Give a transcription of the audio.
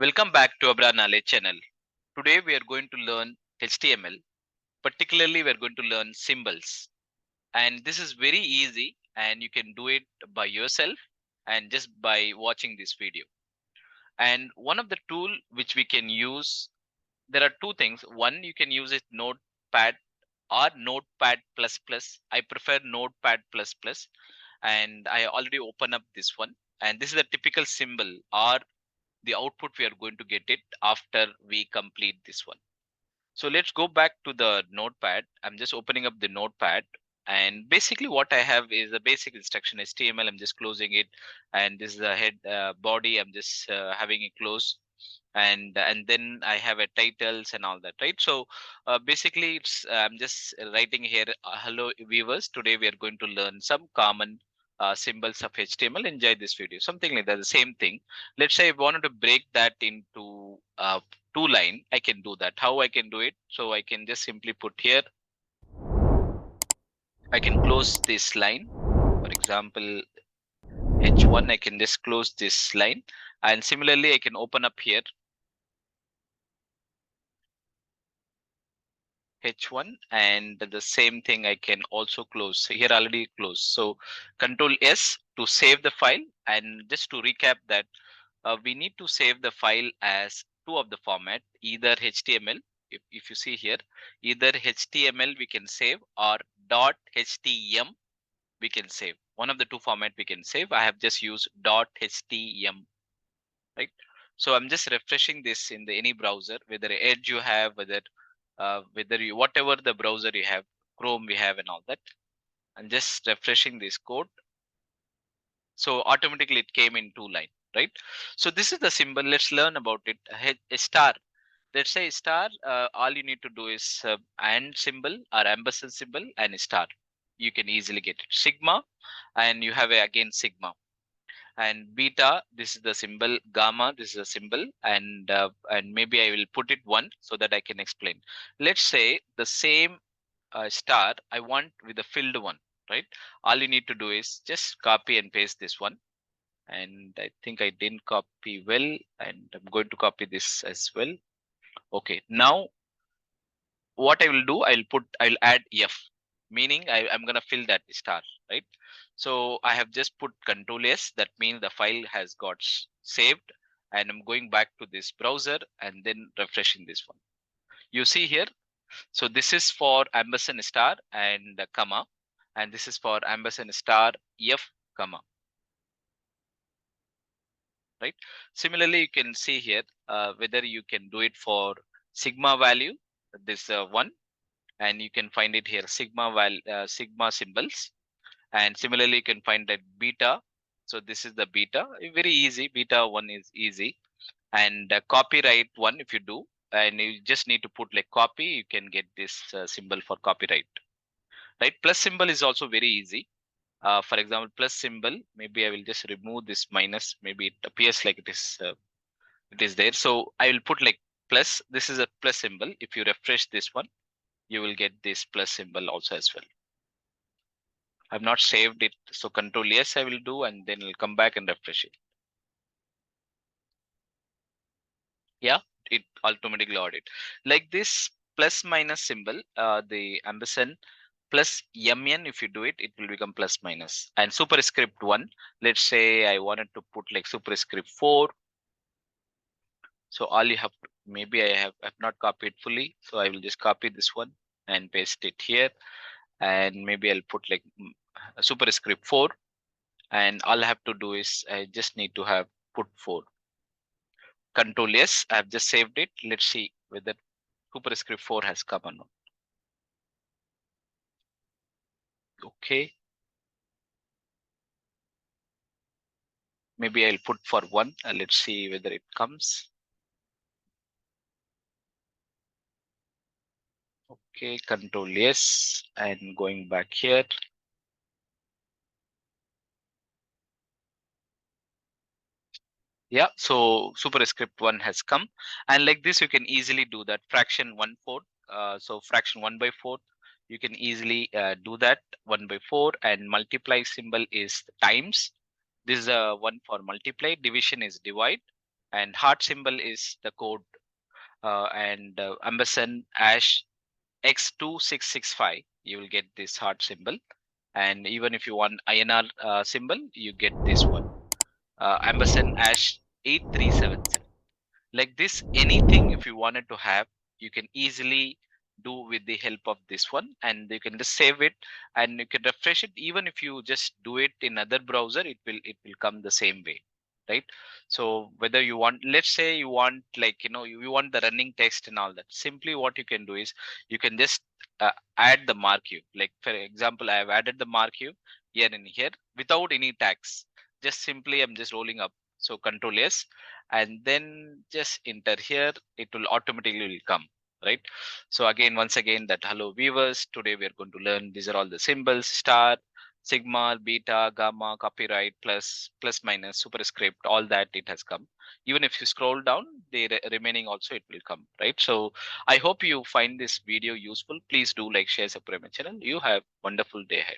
Welcome back to Abra Knowledge channel. Today we are going to learn HTML. Particularly we are going to learn symbols. And this is very easy and you can do it by yourself and just by watching this video. And one of the tool which we can use, there are two things. One, you can use it Notepad or Notepad++. I prefer Notepad++, and I already open up this one. And this is a typical symbol or the output we are going to get it after we complete this one. So let's go back to the notepad. I'm just opening up the notepad, and basically what I have is a basic instruction HTML. I'm just closing it, and this is the head body. I'm just having it close, and then I have a titles and all that, right? So basically it's I'm just writing here, hello viewers, today we are going to learn some common symbols of HTML. Enjoy this video, something like that, the same thing. Let's say I wanted to break that into two line. I can do that. How I can do it? So I can just simply put here, I can close this line, for example H1. I can just close this line, and similarly I can open up here H1, and the same thing I can also close. So here already closed. So Control S to save the file. And just to recap that we need to save the file as two of the format, either HTML. If you see here, either HTML we can save or .htm we can save. One of the two format we can save. I have just used .htm, right? So I'm just refreshing this in the any browser, whether Edge you have, whether you whatever the browser you have, Chrome we have and all that. I'm just refreshing this code. So automatically it came in two line, right? So this is the symbol. Let's learn about it. A star. Let's say star. All you need to do is and symbol or ampersand symbol and a star. You can easily get it. Sigma, and you have again sigma. And beta, this is the symbol. Gamma, this is a symbol. And maybe I will put it one so that I can explain. Let's say the same star I want with the filled one, right? All you need to do is just copy and paste this one. And I think I didn't copy well, and I'm going to copy this as well. Okay, now what I will do, I'll add F, meaning I'm gonna fill that star, right? So I have just put Control S, that means the file has got saved, and I'm going back to this browser and then refreshing this one. You see here, so this is for ampersand star and comma, and this is for ampersand star F comma, right? Similarly, you can see here whether you can do it for sigma value, this one, and you can find it here sigma symbols. And similarly you can find that beta. So this is the beta, very easy. Beta one is easy. And copyright one, if you do, and you just need to put like copy, you can get this symbol for copyright, right? Plus symbol is also very easy. For example, plus symbol, maybe I will just remove this minus, maybe it appears like it is there. So I will put like plus, this is a plus symbol. If you refresh this one, you will get this plus symbol also as well. I've not saved it, so Control S I will do, and then I'll come back and refresh it. Yeah, it automatically audit. Like this plus minus symbol, the ampersand plus mn, if you do it, it will become plus minus. And superscript 1, let's say I wanted to put like superscript 4. So all you have to, maybe I have not copied fully, so I will just copy this one and paste it here. And maybe I'll put like superscript 4. And all I have to do is I just need to have put 4. Control S, I've just saved it. Let's see whether superscript 4 has come or not. Okay. Maybe I'll put for 1. Let's see whether it comes. Okay, Control S and going back here. Yeah, so superscript 1 has come, and like this you can easily do that. Fraction 1/4, so fraction 1/4, you can easily do that. 1/4, and multiply symbol is times. This is one for multiply. Division is divide. and heart symbol is the code, and ampersand hash x2665, you will get this heart symbol. And even if you want INR symbol, you get this one, ampersand hash 8377. Like this, anything if you wanted to have, you can easily do with the help of this one, and you can just save it and you can refresh it. Even if you just do it in other browser, it will come the same way, right? So whether you want, let's say you want, like, you want the running text and all that, simply what you can do is you can just add the marquee. Like for example, I have added the marquee here and here without any tags. Just simply I'm just rolling up, so control S, and then just enter here, it will automatically will come, right? So again, once again, that hello viewers, today we are going to learn, these are all the symbols: star, sigma, beta, gamma, copyright, plus minus, superscript, all that it has come. Even if you scroll down, the remaining also it will come, right? So I hope you find this video useful. Please do like, share, subscribe my channel. You have wonderful day ahead.